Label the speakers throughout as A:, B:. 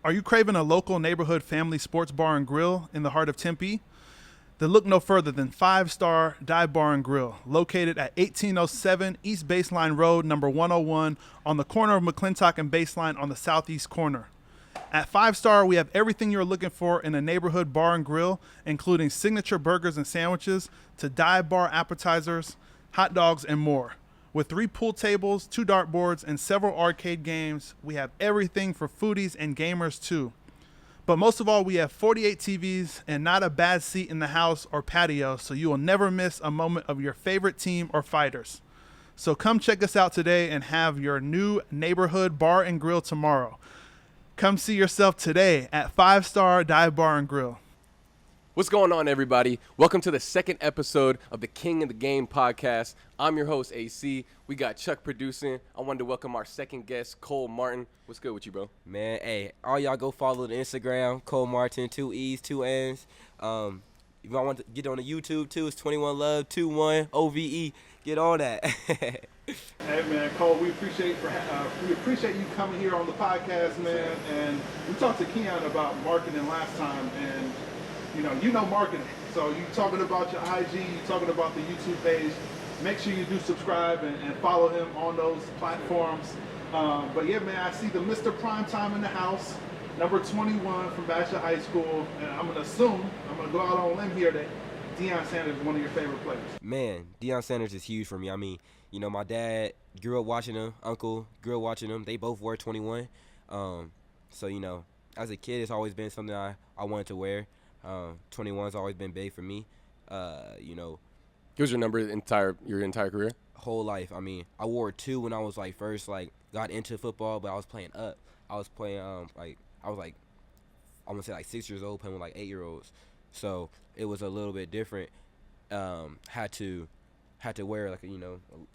A: Are you craving a local neighborhood family sports bar and grill in the heart of Tempe? Then look no further than 5-Star Dive Bar and Grill, located at 1807 East Baseline Road, number 101, on the corner of McClintock and Baseline on the southeast corner. At 5-Star, we have everything you're looking for in a neighborhood bar and grill, including signature burgers and sandwiches to dive bar appetizers, hot dogs, and more. With 3 pool tables, 2 dartboards, and several arcade games, we have everything for foodies and gamers too. But most of all, we have 48 TVs and not a bad seat in the house or patio, so you will never miss a moment of your favorite team or fighters. So come check us out today and have your new neighborhood bar and grill tomorrow. Come see yourself today at 5-Star Dive Bar and Grill.
B: What's going on, everybody? Welcome to the second episode of the King of the Game podcast. I'm your host, AC. We got Chuck producing. I wanted to welcome our second guest, Cole Martin. What's good with you, bro?
C: Man, hey, all y'all go follow the Instagram, Cole Martin, 2 E's, 2 N's. If y'all want to get on the YouTube, too, it's 21 Love, 21 OVE. Get on that.
A: Hey man, Cole, we appreciate you coming here on the podcast, man. And we talked to Keon about marketing last time, and you know marketing. So you talking about your IG, you talking about the YouTube page. Make sure you do subscribe and follow him on those platforms. But yeah, man, I see the Mr. Primetime in the house, number 21 from BASHA High School, and I'm gonna go out on a limb here that Deion Sanders is one of your favorite players.
C: Man, Deion Sanders is huge for me. I mean, my dad grew up watching him, uncle grew up watching him. They both wore 21. So, as a kid, it's always been something I wanted to wear. 21's always been big for me. It
B: was your number your entire career?
C: Whole life. I mean, I wore 2 when I was first got into football, but I was playing up. I was playing I'm gonna say 6 years old playing with 8-year-olds. So it was a little bit different. Had to wear I was a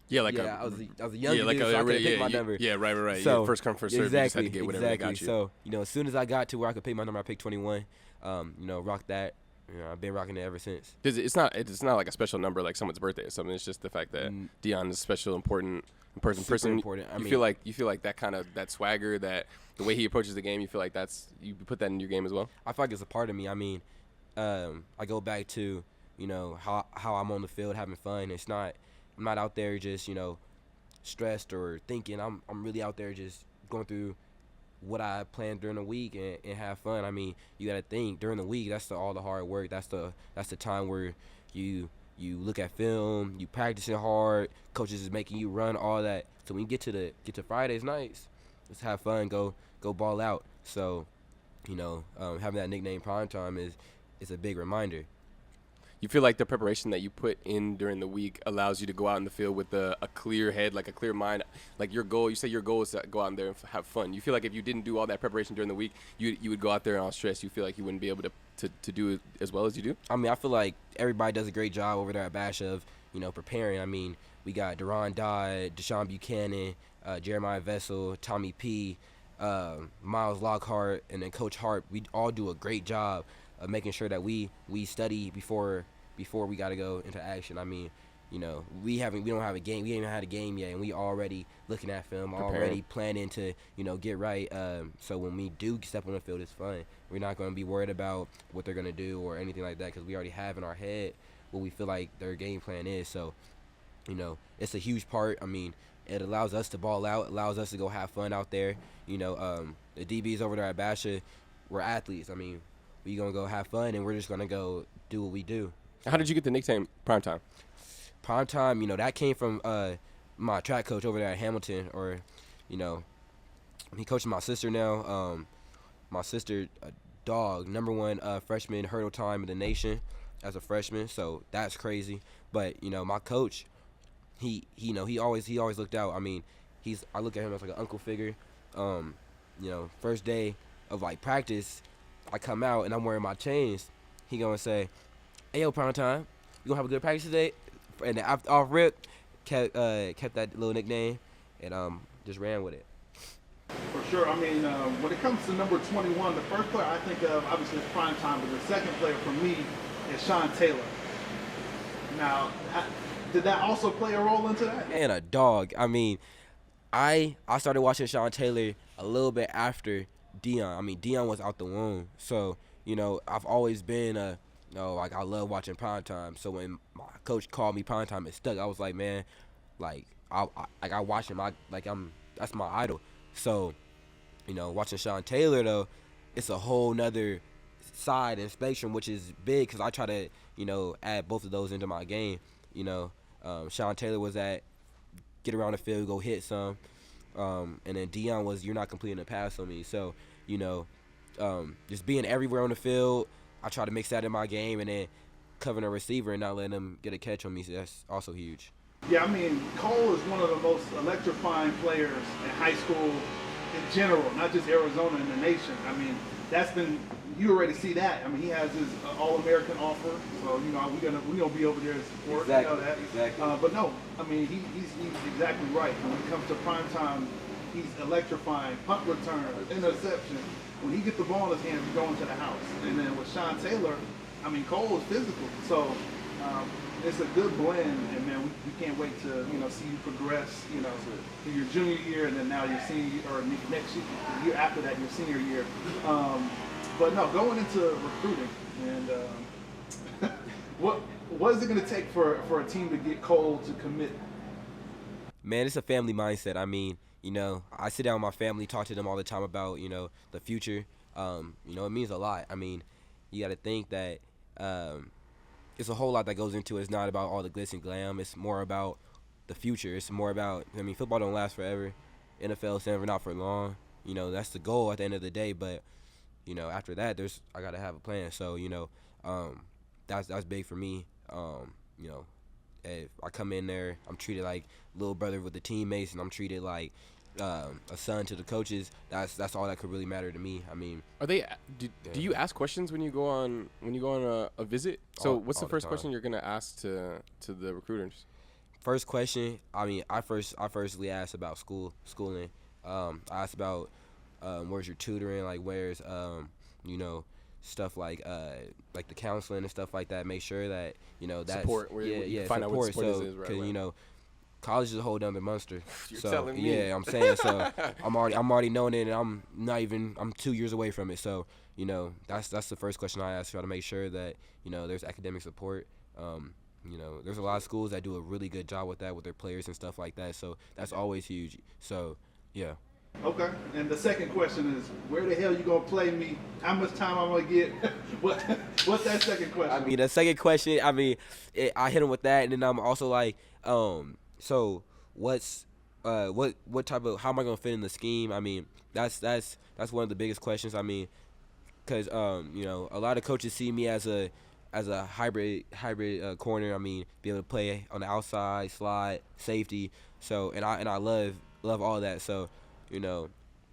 C: young dude, so I couldn't pick my number.
B: Yeah, right.
C: So,
B: first come, first serve.
C: Exactly,
B: you just had to get whatever they got you.
C: So, as soon as I got to where I could pick my number, I picked 21. Rocked that. I've been rocking it ever since.
B: It's not like a special number like someone's birthday or something. It's just the fact that Deion is a special, important person.
C: Important.
B: You feel like that kind of that swagger, that the way he approaches the game. You feel like you put that in your game as well.
C: I feel like it's a part of me. I mean, I go back to how I'm on the field having fun. I'm not out there just stressed or thinking. I'm really out there just going through what I planned during the week and have fun. I mean, you got to think during the week. That's all the hard work. That's the time where you look at film, you practicing hard. Coaches is making you run all that. So when you get to Fridays nights, let's have fun. Go ball out. So having that nickname Primetime is a big reminder.
B: You feel like the preparation that you put in during the week allows you to go out in the field with a clear head, like a clear mind. Like your goal, you say your goal is to go out in there and have fun. You feel like if you didn't do all that preparation during the week, you would go out there and all stressed. You feel like you wouldn't be able to do it as well as you do?
C: I mean, I feel like everybody does a great job over there at BASHA of, preparing. I mean, we got Deron Dodd, Deshaun Buchanan, Jeremiah Vessel, Tommy P., Miles Lockhart, and then Coach Hart. We all do a great job of making sure that we study before we got to go into action. I mean, we don't have a game. We ain't even had a game yet, and we already looking at film, already planning to, get right. So when we do step on the field, it's fun. We're not going to be worried about what they're going to do or anything like that because we already have in our head what we feel like their game plan is. So, it's a huge part. I mean, it allows us to ball out, allows us to go have fun out there. The DBs over there at BASHA, we're athletes. I mean, we going to go have fun, and we're just going to go do what we do.
B: How did you get the nickname Primetime?
C: Primetime, that came from my track coach over there at Hamilton, or, he coaches my sister now. My sister, dog, number 1 freshman hurdle time in the nation as a freshman, so that's crazy. But, my coach, he always looked out. I mean, I look at him as like an uncle figure. First day of practice, I come out and I'm wearing my chains. He gonna say, "Hey, yo, Primetime, you gonna have a good practice today?" And then off rip, kept that little nickname and just ran with it.
A: For sure. I mean, when it comes to number 21, the first player I think of obviously is Primetime, but the second player for me is Sean Taylor. Now, did that also play a role into that?
C: And a dog. I mean, I started watching Sean Taylor a little bit after Dion. I mean, Dion was out the womb. So, I've always been like I love watching prime time. So when my coach called me prime time, it stuck. I was like, man, like I watch him. That's my idol. So, watching Sean Taylor though, it's a whole nother side and spectrum, which is big because I try to add both of those into my game. Sean Taylor was at get around the field, go hit some, and then Dion was you're not completing a pass on me. So just being everywhere on the field, I try to mix that in my game, and then covering a receiver and not letting them get a catch on me. So that's also huge.
A: Yeah, I mean, Cole is one of the most electrifying players in high school in general, not just Arizona, in the nation. I mean, you already see that. I mean, he has his All-American offer, so we're gonna be over there to support.
C: Exactly.
A: You know that.
C: Exactly.
A: But no, I mean, he's exactly right. When it comes to prime time, he's electrifying. Punt return, interception. When he gets the ball in his hands, he's going to the house. And then with Sean Taylor, I mean, Cole is physical, so it's a good blend. And man, we can't wait to see you progress. To your junior year, and then now your senior year, or next year, the year after that, your senior year. But no, going into recruiting, and what is it going to take for a team to get Cole to commit?
C: Man, it's a family mindset. I mean, I sit down with my family, talk to them all the time about, the future. It means a lot. I mean, you got to think that it's a whole lot that goes into it. It's not about all the glitz and glam. It's more about the future. It's more about, football don't last forever. NFL's never not for long. That's the goal at the end of the day. But, after that, I got to have a plan. So, that's big for me. If I come in there, I'm treated like little brother with the teammates, and I'm treated like a son to the coaches. That's all that could really matter to me. I mean,
B: do you ask questions when you go on a visit? So what's the first question you're gonna ask to the recruiters?
C: First question, I mean, I firstly ask about schooling. I ask about where's your tutoring, like where's stuff like the counseling and stuff like that. Make sure that that's
B: support. Find out what support is, right?
C: Because college is a whole other monster.
B: You're
C: so
B: telling me.
C: yeah, I'm saying so. I'm already knowing it, and I'm 2 years away from it. So that's the first question I ask, try to make sure that there's academic support. There's a lot of schools that do a really good job with that with their players and stuff like that. So that's always huge. So yeah.
A: Okay. And the second question is, where the hell you gonna play me? How much time I'm gonna get? What's that second question?
C: I mean, the second question, I hit him with that, and then I'm also like, so what's what type of, how am I gonna fit in the scheme? I mean, that's one of the biggest questions. I mean, because a lot of coaches see me as a hybrid corner. I mean, be able to play on the outside, slide, safety. So and I love all that. So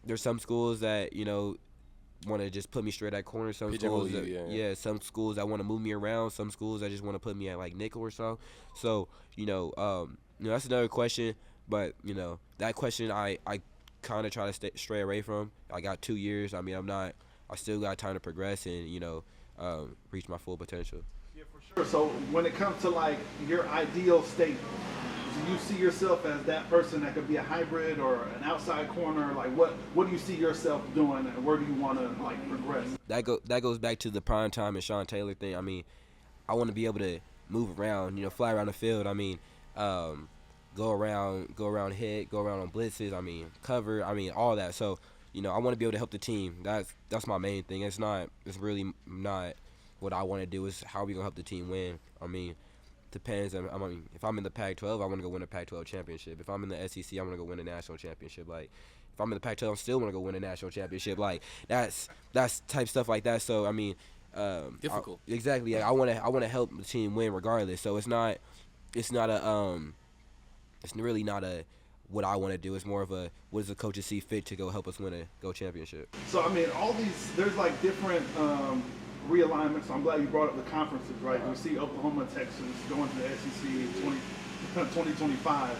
C: there's some schools that want to just put me straight at corner. Some schools some schools that want to move me around. Some schools that just want to put me at like nickel or so. So that's another question. But that question I kind of try to stray away from. I got 2 years. I mean, I still got time to progress and reach my full potential.
A: Yeah, for sure. So when it comes to like your ideal state, do you see yourself as that person that could be a hybrid or an outside corner? Like what do you see yourself doing, and where do you want to like progress?
C: That goes back to the prime time and Sean Taylor thing. I mean, I want to be able to move around, fly around the field. I mean, go around hit, go around on blitzes. I mean, cover. I mean, all that. So I want to be able to help the team. That's my main thing. It's really not what I want to do. Is how are we gonna help the team win? I mean, depends. I mean, if I'm in the Pac-12, I want to go win a Pac-12 championship. If I'm in the SEC, I want to go win a national championship. Like, if I'm in the Pac-12, I still want to go win a national championship. Like, that's type stuff like that. So I mean,
B: difficult.
C: Exactly. I want to help the team win regardless. So it's really not a what I want to do. It's more of a what does the coaches see fit to go help us win a championship.
A: So I mean, all these, there's like different realignments. So I'm glad you brought up the conferences, right? We see Oklahoma, Texas going to the SEC in 2025,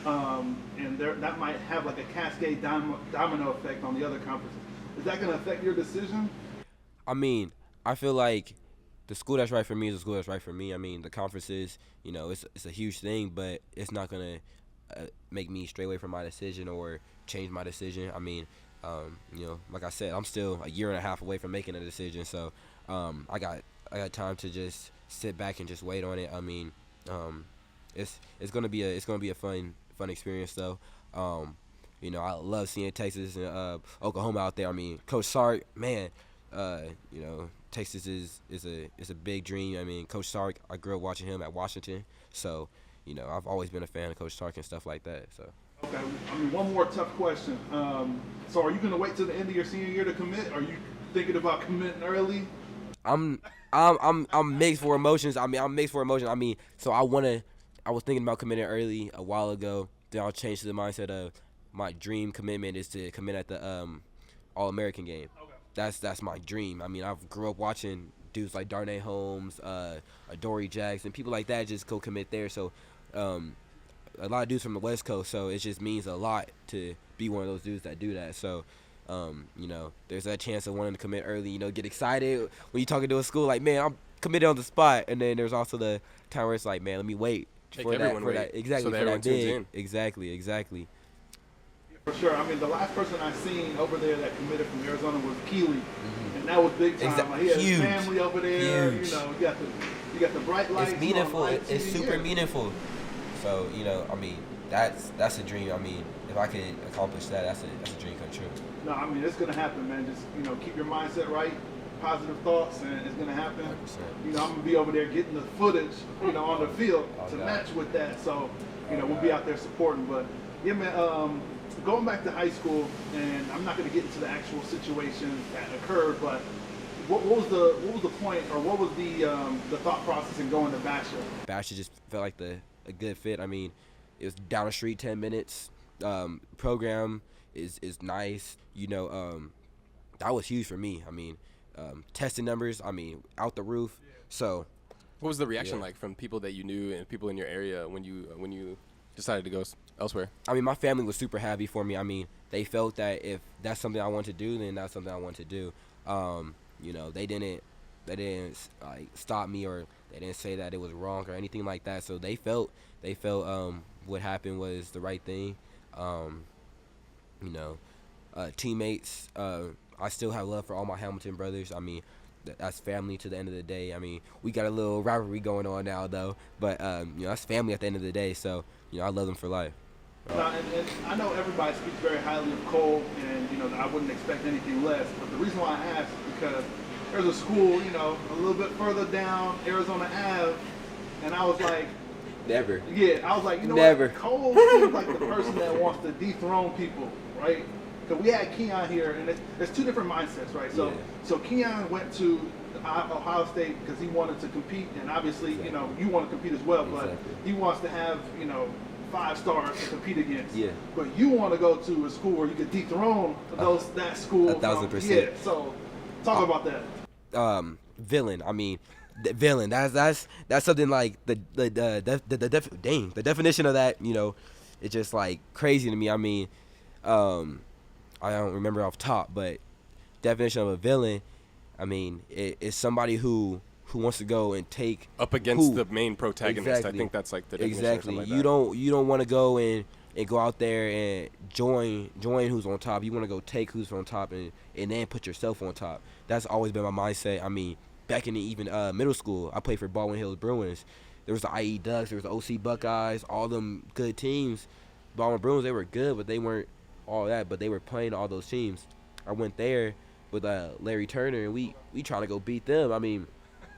A: and that might have like a cascade domino effect on the other conferences. Is that going to affect your decision?
C: I mean, I feel like the school that's right for me is the school that's right for me. I mean, the conferences, it's a huge thing, but it's not going to make me stray away from my decision or change my decision. I mean, Like I said, I'm still a year and a half away from making a decision. So I got time to just sit back and just wait on it. I mean, it's gonna be a fun experience though. I love seeing Texas and Oklahoma out there. I mean, Coach Sark, man, Texas is a big dream. I mean, Coach Sark, I grew up watching him at Washington, so I've always been a fan of Coach Sark and stuff like that. So.
A: Okay, I mean, one more tough question. So are you going to wait till the end of your senior year to commit? Are you thinking about committing early?
C: I'm mixed for emotions. I mean, so I was thinking about committing early a while ago. Then I'll change to the mindset of my dream commitment is to commit at the All-American game. Okay. That's my dream. I mean, I grew up watching dudes like Darnay Holmes, Adoree Jackson, people like that just go commit there. So a lot of dudes from the West Coast, so it just means a lot to be one of those dudes that do that. So, there's that chance of wanting to commit early, get excited when you're talking to a school like, man, I'm committed on the spot. And then there's also the time where it's like, man, let me wait. That. Exactly,
B: so that
C: for that
B: tunes
C: big.
B: in.
C: Exactly.
A: For sure. I mean, the last person I seen over there that committed from Arizona was Keeley, and that was big time. Like, he had his family over there.
C: Huge.
A: You got the bright lights.
C: It's meaningful. It's super meaningful. So I mean, that's a dream. I mean, if I could accomplish that, that's a dream come true.
A: No, I mean, it's gonna happen, man. Just keep your mindset right, positive thoughts, and it's gonna happen.
C: 100%.
A: I'm gonna be over there getting the footage, on the field to match with that. So, we'll be out there supporting. But yeah, man. Going back to high school, and I'm not gonna get into the actual situation that occurred, but what was the point, or what was the thought process in going to BASHA?
C: BASHA just felt like a good fit. I mean, it was down the street, 10 minutes. Program is nice. That was huge for me. I mean, testing numbers, out the roof. So,
B: what was the reaction like from people that you knew and people in your area when you decided to go elsewhere? I
C: mean, my family was super happy for me. I mean, they felt that if that's something I wanted to do, then that's something I wanted to do. They didn't like stop me, or they didn't say that it was wrong or anything like that. So they felt what happened was the right thing. Teammates, I still have love for all my Hamilton brothers. I mean, that's family to the end of the day. I mean, we got a little rivalry going on now though, but that's family at the end of the day. So I love them for life.
A: And I know everybody speaks very highly of Cole, and I wouldn't expect anything less. But the reason why I asked is because there's a school, a little bit further down Arizona Ave, and I was like,
C: never.
A: Yeah, I was like,
C: never.
A: What? Cole seems like the person that wants to dethrone people, right? Because we had Keon here, and there's two different mindsets, right? So Keon went to Ohio State because he wanted to compete, and obviously, you want to compete as well, but he wants to have, 5 stars to compete against.
C: Yeah.
A: But you want to go to a school where you could dethrone that school.
C: 1,000%.
A: Yeah. So talk about that.
C: Villain. I mean, villain. That's something like the definition of that. It's just like crazy to me. I mean, I don't remember off top, but definition of a villain. I mean, it's somebody who wants to go and take
B: up against the main protagonist.
C: Exactly.
B: I think that's like the definition.
C: Exactly.
B: Like
C: you don't want to go and go out there and join who's on top. You want to go take who's on top and then put yourself on top. That's always been my mindset. I mean, back in even middle school, I played for Baldwin Hills Bruins. There was the IE Ducks, there was the OC Buckeyes, all them good teams. Baldwin Bruins, they were good, but they weren't all that. But they were playing all those teams. I went there with Larry Turner, and we trying to go beat them. I mean,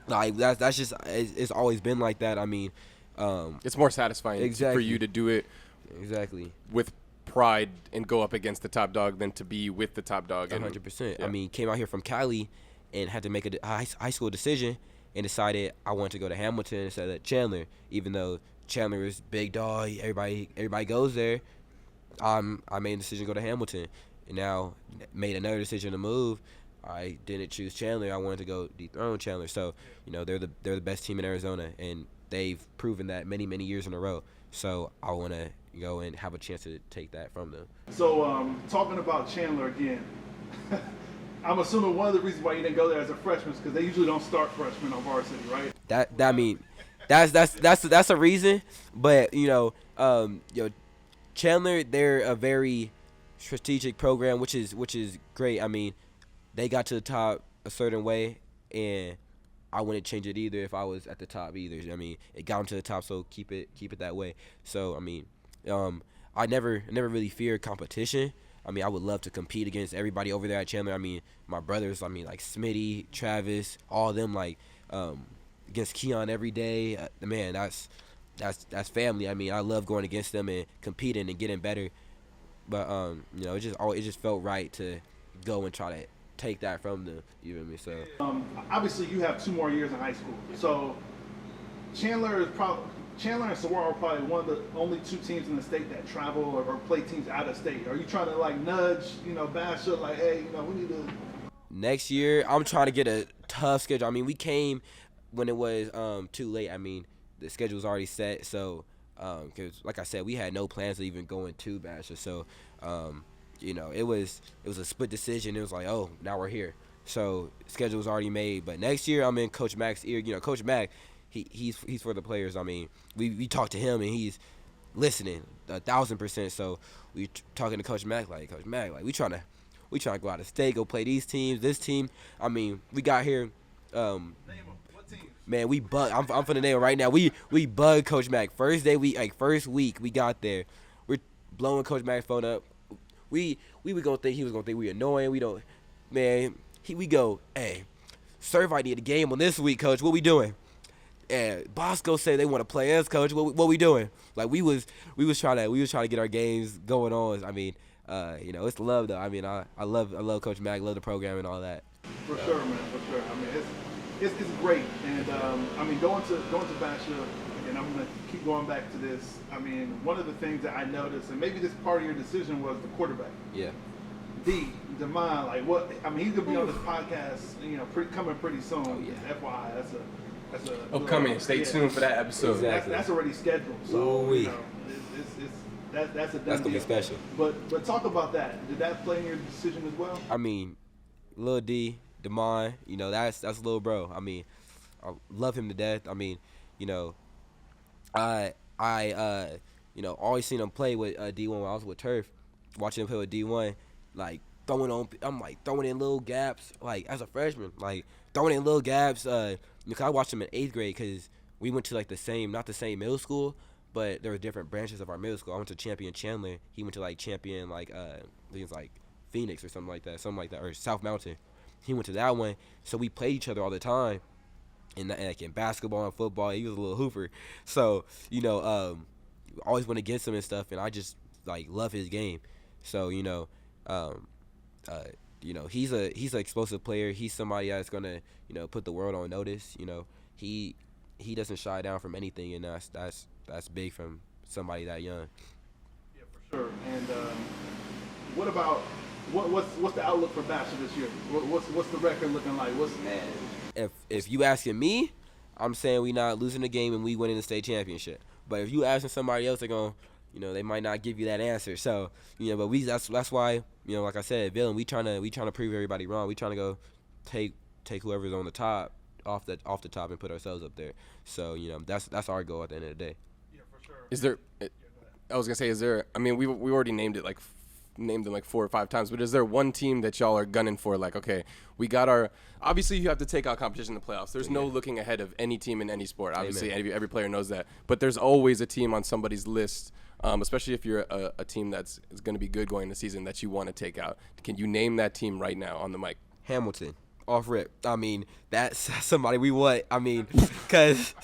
C: like that's just it's always been like that. I mean,
B: it's more satisfying for you to do it with pride and go up against the top dog than to be with the top dog.
C: 100%.
B: Yeah.
C: I mean, came out here from Cali and had to make a high school decision and decided I wanted to go to Hamilton instead of Chandler, even though Chandler is big dog. Everybody goes there. I made a decision to go to Hamilton, and now made another decision to move. I didn't choose Chandler. I wanted to go dethrone Chandler. So, they're the best team in Arizona, and they've proven that many years in a row. So I want to go and have a chance to take that from them.
A: So talking about Chandler again, I'm assuming one of the reasons why you didn't go there as a freshman is because they usually don't start freshmen on varsity, right? That's
C: a reason. But Chandler, they're a very strategic program, which is great. I mean, they got to the top a certain way, and I wouldn't change it either if I was at the top either. I mean, it got them to the top, so keep it that way. So I mean, I never really feared competition. I mean, I would love to compete against everybody over there at Chandler. I mean, my brothers, I mean, like Smitty, Travis, all of them, like against Keon every day. Man, that's family. I mean, I love going against them and competing and getting better. But you know, it just felt right to go and try to take that from them. You know what I mean? So
A: Obviously, you have 2 more years in high school. So Chandler and Saguaro are probably one of the only 2 teams in the state that travel or play teams out of state. Are you trying to like nudge, BASHA, like, hey, we need to?
C: Next year, I'm trying to get a tough schedule. I mean, we came when it was too late. I mean, the schedule was already set, so because like I said, we had no plans of even going to BASHA. So it was a split decision. It was like, oh, now we're here. So schedule was already made. But next year, I'm in Coach Mack's ear. Coach Mack, he's for the players. I mean, we talked to him and he's listening 1,000%. So we talking to Coach Mack, like we trying to go out of state, go play these teams, this team. I mean, we got here.
A: Name them. What teams?
C: Man, we bug. I'm finna name it right now. We bug Coach Mack. First week we got there. We're blowing Coach Mack's phone up. We were gonna think he was gonna think we annoying. We don't, man. We go, hey, Servite need a game on this week, Coach. What we doing? And Bosco said they want to play us, Coach. What we doing? Like we was trying to get our games going on. I mean, it's love though. I mean, I love Coach Mack, love the program and all that.
A: For sure, man. For sure. I mean, it's great, and I mean, going to BASHA, and I'm gonna keep going back to this. I mean, one of the things that I noticed, and maybe this part of your decision was the quarterback.
C: Yeah.
A: Demond, like what? I mean, he's gonna be on this podcast, coming pretty soon.
C: Oh, yeah.
A: FYI, that's a
B: upcoming. Stay tuned for that episode.
C: Exactly.
A: That's already scheduled. So that's a done
C: That's gonna be
A: deal.
C: special.
A: But talk about that. Did that play in your decision as well?
C: I mean, Lil D, Demond, that's little bro. I mean, I love him to death. I mean, I always seen him play with D1 when I was with Turf, watching him play with D1, like throwing in little gaps, like as a freshman, like throwing in little gaps. Because I watched him in 8th grade because we went to like not the same middle school, but there were different branches of our middle school. I went to Champion Chandler. He went to like Champion I think it's like Phoenix or something like that, or South Mountain. He went to that one, so we played each other all the time. In basketball and football, he was a little hooper. So always went against him and stuff, and I just like love his game. So he's an explosive player. He's somebody that's gonna put the world on notice. He doesn't shy down from anything, and that's big from somebody that young.
A: Yeah, for sure. And what about what's the outlook for BASHA this year? What's the record looking like?
C: If you asking me, I'm saying we not losing the game and we winning the state championship. But if you asking somebody else, they're gonna, they might not give you that answer. So, but that's why, like I said, Villain, we trying to prove everybody wrong. We trying to go take whoever's on the top off the top and put ourselves up there. So, that's our goal at the end of the day.
A: Yeah, for sure.
B: Is there? I was gonna say, is there? I mean, we already named them like 4 or 5 times, but is there one team that y'all are gunning for? Like, okay, we got our. Obviously, you have to take out competition in the playoffs. There's no looking ahead of any team in any sport. Obviously, every player knows that. But there's always a team on somebody's list, especially if you're a team that's going to be good going into the season that you want to take out. Can you name that team right now on the mic?
C: Hamilton, off rip. I mean, that's somebody we want. I mean, because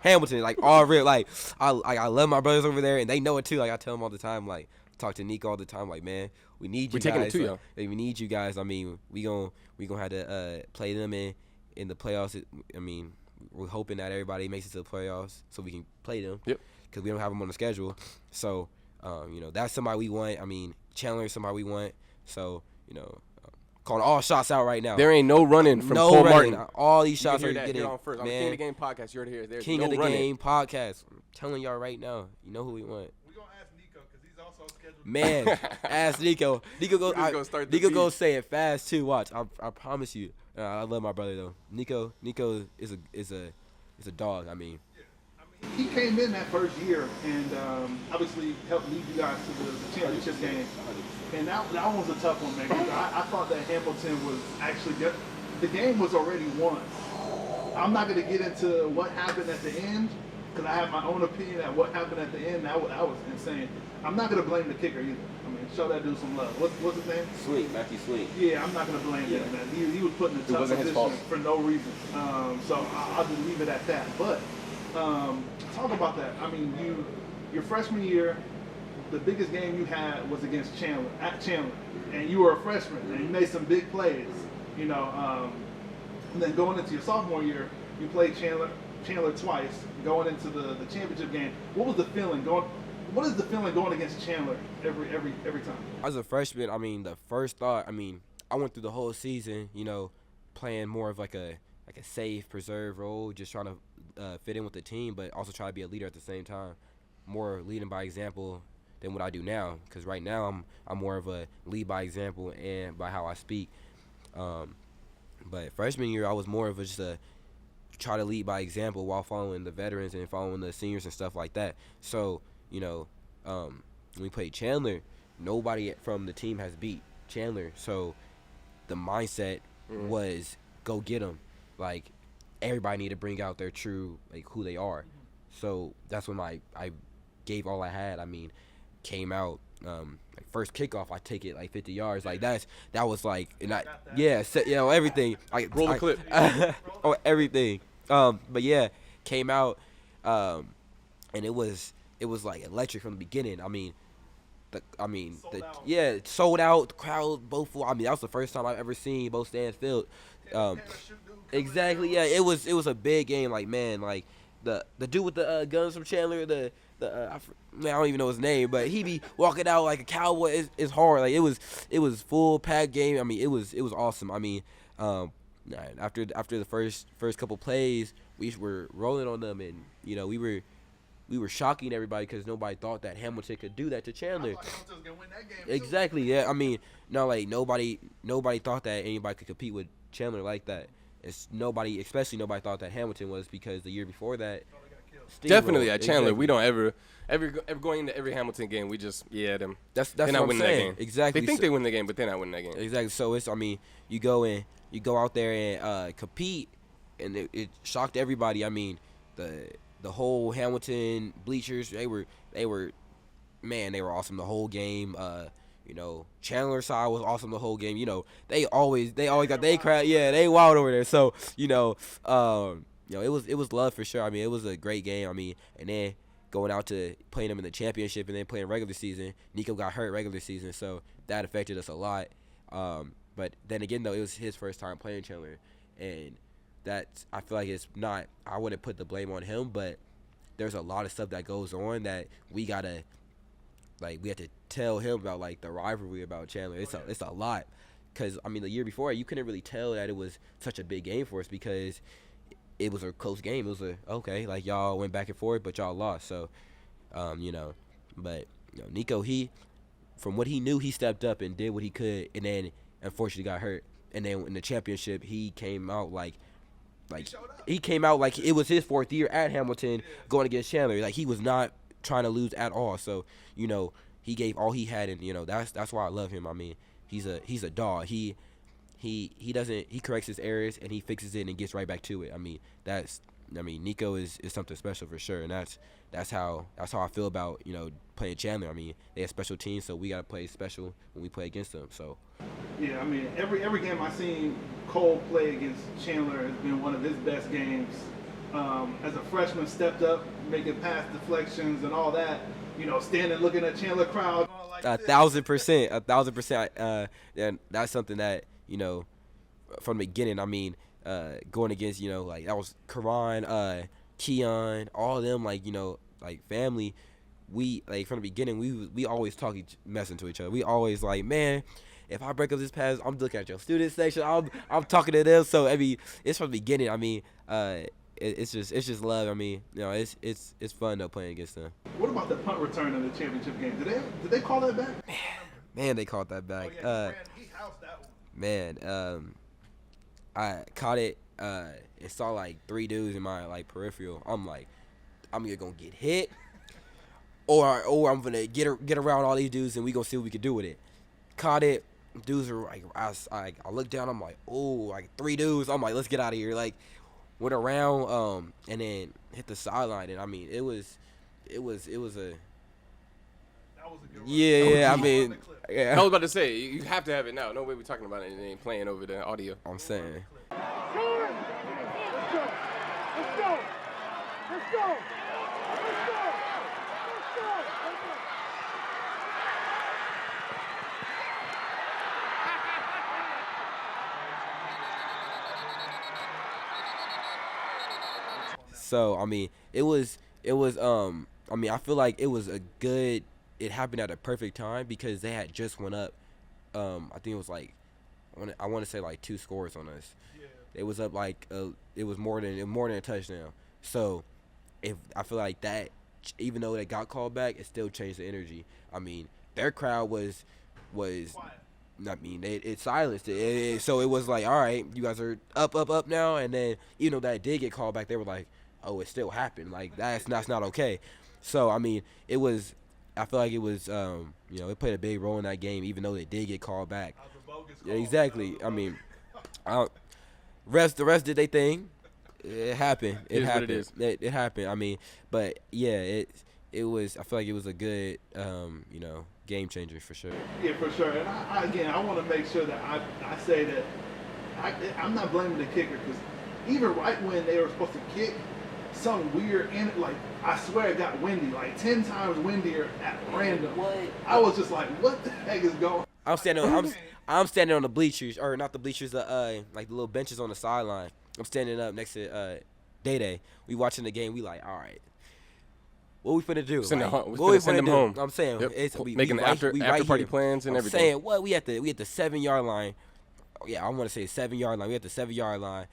C: Hamilton, like, all rip. Like, I love my brothers over there, and they know it too. Like, I tell them all the time, like, talk to Nico all the time, like, man, we need you guys. We're taking it too, we need you guys. I mean, we gonna have to play them in the playoffs. I mean, we're hoping that everybody makes it to the playoffs so we can play them.
B: Yep.
C: Because we don't have them on the schedule. So, that's somebody we want. I mean, Chandler is somebody we want. So, calling all shots out right now.
B: There ain't no running from Cole Martin.
C: All these shots are getting.
B: You're on first. On the King of the Game podcast, you're here. There's
C: King
B: no
C: of the
B: running.
C: Game podcast. I'm telling y'all right now. You know who we want.
A: We're gonna ask Nico because he's also scheduled.
C: Man, ask Nico. Nico go say it fast too. Watch, I promise you. I love my brother though. Nico is a dog. I mean,
A: He came in that first year and obviously helped lead you guys to the championship game. And that one was a tough one, man. I thought that Hamilton was actually good. The game was already won. I'm not going to get into what happened at the end because I have my own opinion at what happened at the end. That was insane. I'm not going to blame the kicker either. I mean, show that dude some love. What's his name?
C: Matthew Sweet.
A: Yeah, I'm not going to blame him, man. He was put in a tough position for no reason. So I'll just leave it at that. But talk about that. I mean, your freshman year, the biggest game you had was against Chandler, at Chandler. And you were a freshman, and you made some big plays, you know. And then going into your sophomore year, you played Chandler twice, going into the championship game. What was the feeling going? What is the feeling going against Chandler every time?
C: As a freshman, I mean, the first thought, I mean, I went through the whole season, you know, playing more of like a safe, preserve role, just trying to fit in with the team, but also try to be a leader at the same time. More leading by example than what I do now, because right now I'm more of a lead by example and by how I speak. But freshman year, I was more of just a try to lead by example while following the veterans and following the seniors and stuff like that. So, you know, when we played Chandler, nobody from the team has beat Chandler. So the mindset was go get them. Like, everybody need to bring out their true, like, who they are. So that's when I gave all I had. I mean, came out, like first kickoff, I take it like 50 yards. Like that was like, and everything.
B: Roll the clip.
C: Everything. But yeah, came out, and it was like electric from the beginning. I mean, sold out. The crowd both full. I mean, that was the first time I've ever seen both stands filled. Exactly. Yeah, it was a big game. Like, man, like the dude with the guns from Chandler, I don't even know his name, but he be walking out like a cowboy. It's hard. Like, it was full packed game. I mean, it was awesome. I mean, after the first couple plays, we were rolling on them, and you know, we were shocking everybody because nobody thought that Hamilton could do that to Chandler.
A: I thought Hamilton was gonna win that game
C: Exactly.
A: Too.
C: Yeah. I mean, no, like nobody thought that anybody could compete with Chandler like that. Nobody thought that Hamilton was, because the year before that.
B: Definitely at Chandler,
C: exactly.
B: We don't ever going into every Hamilton game. We just them.
C: That's
B: they're
C: what
B: not
C: I'm
B: winning
C: saying.
B: that game.
C: Exactly.
B: They think they win the game, but they're not winning that game.
C: Exactly. So it's, I mean, you go out there and compete, and it shocked everybody. I mean, the whole Hamilton bleachers, they were awesome the whole game. You know, Chandler side was awesome the whole game. You know, they always got they crowd. Yeah, they wild over there. So you know, it was love for sure. I mean, it was a great game. I mean, and then going out to playing them in the championship and then playing regular season, Nico got hurt regular season, so that affected us a lot. But then again, though, it was his first time playing Chandler, and I feel like it's not. I wouldn't put the blame on him, but there's a lot of stuff that goes on that we have to tell him about, like the rivalry about Chandler. It's a lot, because I mean, the year before you couldn't really tell that it was such a big game for us because it was a close game. It was like y'all went back and forth, but y'all lost. So, but Nico, from what he knew, he stepped up and did what he could, and then unfortunately got hurt. And then in the championship, he came out like it was his fourth year at Hamilton going against Chandler. Like, he was not trying to lose at all. So, you know, he gave all he had, and you know, that's why I love him. I mean, he's a dog. He corrects his errors and he fixes it and gets right back to it. I mean, Nico is something special for sure, and that's how I feel about, you know, playing Chandler. I mean, they have special teams, so we gotta play special when we play against them. So
A: yeah, I mean, every game I've seen Cole play against Chandler has been one of his best games. As a freshman, stepped up, making pass deflections and all that. You know, standing looking at Chandler crowd. Like
C: 1,000%. And that's something that, you know, from the beginning, I mean, going against, you know, like that was Karan, Keon, all of them, like, you know, like family. We, like, from the beginning, we always messing to each other. We always like, man, if I break up this pass, I'm looking at your student section. I'm talking to them. So I mean, it's from the beginning. I mean, it's just love. I mean, you know, it's fun though playing against them.
A: What about the punt return in the championship game? Did they call that back?
C: Man, they called that back.
A: He housed that one.
C: Man, I caught it and saw like three dudes in my like peripheral. I'm like, I'm either gonna get hit, or I'm gonna get around all these dudes and we gonna see what we can do with it. Caught it. Dudes are like, I look down. I'm like, oh, like 3 dudes. I'm like, let's get out of here. Like, went around, and then hit the sideline. And I mean, it was a.
A: That was a good one.
C: Yeah. I mean, yeah.
B: I was about to say, you have to have it now. No way we're talking about it and it ain't playing over the audio.
C: I'm saying.
D: Let's go.
C: So I mean, it was I mean, I feel like it was it happened at a perfect time because they had just went up. I think it was like I want to say like 2 scores on us.
A: Yeah.
C: It was up like it was more than a touchdown. So if I feel like that, even though they got called back, it still changed the energy. I mean, their crowd was
A: Quiet.
C: I mean, it silenced it. So it was like, all right, you guys are up now. And then, you know, that did get called back. They were like, oh, it still happened. Like, that's not okay. So, I mean, I feel like it was, you know, it played a big role in that game, even though it did get called back. Yeah, exactly. I mean, the rest did their thing. It happened. It happened.
B: What it is.
C: It happened. I mean, but yeah, it was. I feel like it was a good, you know, game changer for sure.
A: Yeah, for sure. And I want to make sure that I say that I'm not blaming the kicker because even right when they were supposed to kick, some weird like I swear it got windy, like 10 times windier at random.
C: What?
A: I was just like, what the heck is going?
C: I'm standing on the bleachers, or not the bleachers, like the little benches on the sideline. I'm standing up next to Day. We watching the game. We like, all right, what we finna do?
B: Send
C: like,
B: him home.
C: What we
B: Send
C: finna
B: him
C: do?
B: home.
C: I'm saying,
B: Yep.
C: it's,
B: Making the after party
C: here.
B: plans and
C: I'm
B: everything.
C: saying, what we at the 7-yard line. Yeah, I want to say 7-yard line. We at the 7-yard line.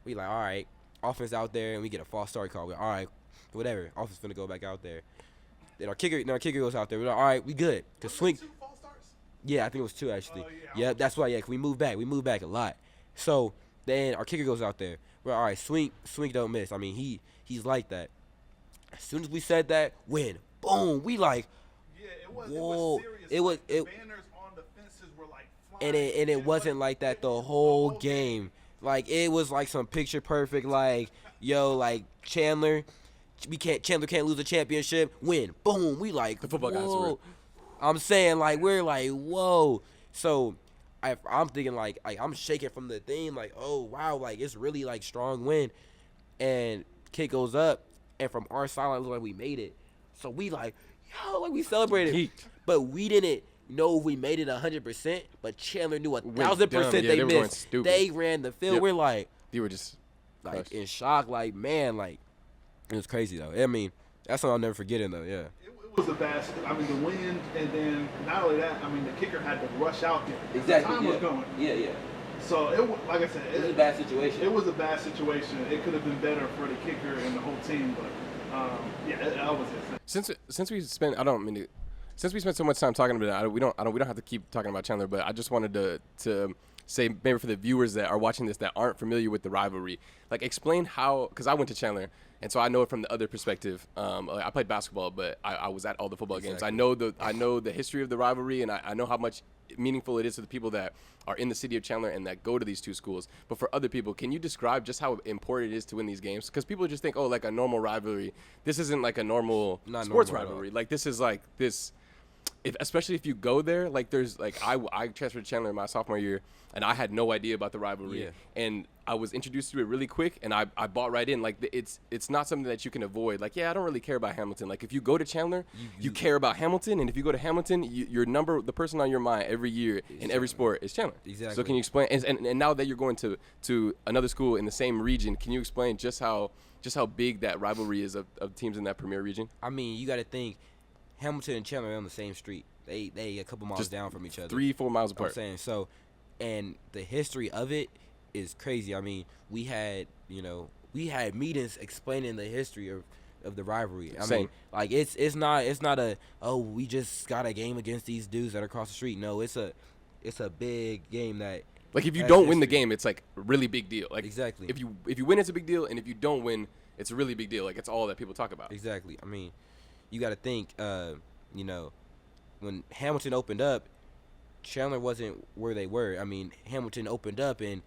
C: We like, all right, offense out there, and we get a false start call. We're all right, whatever. Offense finna go back out there. Then our kicker goes out there. We're like, all right, we good. Cause Swing.
A: 2 false starts?
C: Yeah, I think it was 2 actually.
A: Oh, yeah.
C: Yeah, that's why. Yeah, 'cause we moved back. We moved back a lot. So then our kicker goes out there. We're all right. Swing don't miss. I mean, he's like that. As soon as we said that, win, boom. We like,
A: Yeah, it was.
C: whoa.
A: It was serious.
C: The
A: banners on the fences were like flying.
C: and it wasn't like that the whole game. Like it was like some picture perfect. Like like Chandler can't lose a championship. Win, boom. We like
B: The football guys
C: whoa.
B: were.
C: I'm saying like we're like whoa. So I'm thinking like I'm shaking from the thing like oh wow like it's really like strong win, and kick goes up, and from our sideline it looked like we made it. So we like yo like we celebrated,
B: Geeked.
C: but we didn't know if we made it 100%. But Chandler knew
B: Went
C: 1,000%
B: dumb. Yeah,
C: they
B: they were going
C: missed.
B: stupid.
C: They ran the field.
B: Yep.
C: We're like
B: You were just crushed.
C: in shock like man like it was crazy though. I mean that's something I'll never forget though. Yeah.
A: It was a bad. I mean, the wind, and then not only that. I mean, the kicker had to rush out there.
C: Exactly.
A: The time was going.
C: Yeah.
A: So it was, like I said,
C: It was a bad situation.
A: It was a bad situation. It could have been better for the kicker and the whole team, but yeah, that was it.
B: Since we spent since we spent so much time talking about it, we don't have to keep talking about Chandler, but I just wanted to say maybe for the viewers that are watching this that aren't familiar with the rivalry, like explain how, because I went to Chandler and so I know it from the other perspective. I played basketball, but I was at all the football games. I know the history of the rivalry, and I know how much meaningful it is to the people that are in the city of Chandler and that go to these 2 schools. But for other people, can you describe just how important it is to win these games? Because people just think, oh, like a normal rivalry. This isn't like a normal sports rivalry. Like this is like this. Especially if you go there, like there's like I transferred to Chandler my sophomore year, and I had no idea about the rivalry, and I was introduced to it really quick, and I bought right in. Like it's not something that you can avoid. Like I don't really care about Hamilton. Like if you go to Chandler, you care about Hamilton, and if you go to Hamilton, the person on your mind every year in every sport is Chandler.
C: Exactly.
B: So can you explain? And now that you're going to another school in the same region, can you explain just how big that rivalry is of teams in that premier region?
C: I mean, you got to think Hamilton and Chandler are on the same street. They a couple miles
B: Just
C: down from each other.
B: 3-4 miles apart.
C: I'm saying so, and the history of it is crazy. I mean, we had meetings explaining the history of the rivalry. I mean, like it's not a we just got a game against these dudes that are across the street. No, it's a big game that.
B: Like if you don't win the game, it's like a really big deal. Like
C: exactly.
B: If you win, it's a big deal, and if you don't win, it's a really big deal. Like, it's all that people talk about.
C: Exactly. I mean, you got to think, you know, when Hamilton opened up, Chandler wasn't where they were. I mean, Hamilton opened up, and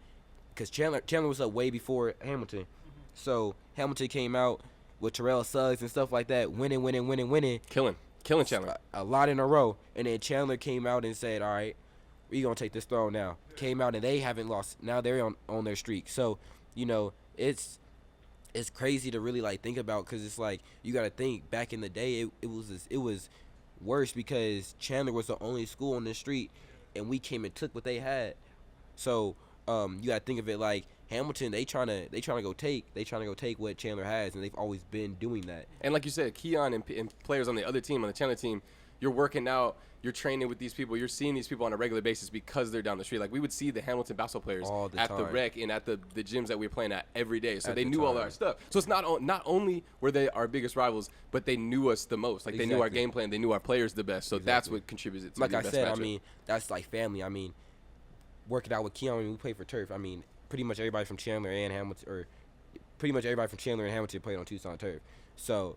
C: because Chandler was up way before Hamilton. So Hamilton came out with Terrell Suggs and stuff like that, winning.
B: Killing Chandler.
C: A lot in a row. And then Chandler came out and said, all right, we're going to take this throne now. Came out, and they haven't lost. Now they're on their streak. So, you know, it's crazy to really, like, think about, because it's like you got to think back in the day, it was worse because Chandler was the only school on the street, and we came and took what they had. So you got to think of it like Hamilton, they trying to go take what Chandler has, and they've always been doing that.
B: And like you said, Keon and players on the other team, on the Chandler team, you're working out, you're training with these people, you're seeing these people on a regular basis because they're down the street. Like, we would see the Hamilton basketball players at the rec and at the gyms that we were playing at every day. So they knew all our stuff. So it's not only were they our biggest rivals, but they knew us the most. Like, they knew our game plan, they knew our players the best. So that's what contributes to
C: like
B: the
C: I
B: best
C: said,
B: matchup.
C: I mean, that's like family. I mean, working out with Keon, we played for turf. I mean, pretty much everybody from Chandler and Hamilton played on Tucson turf. So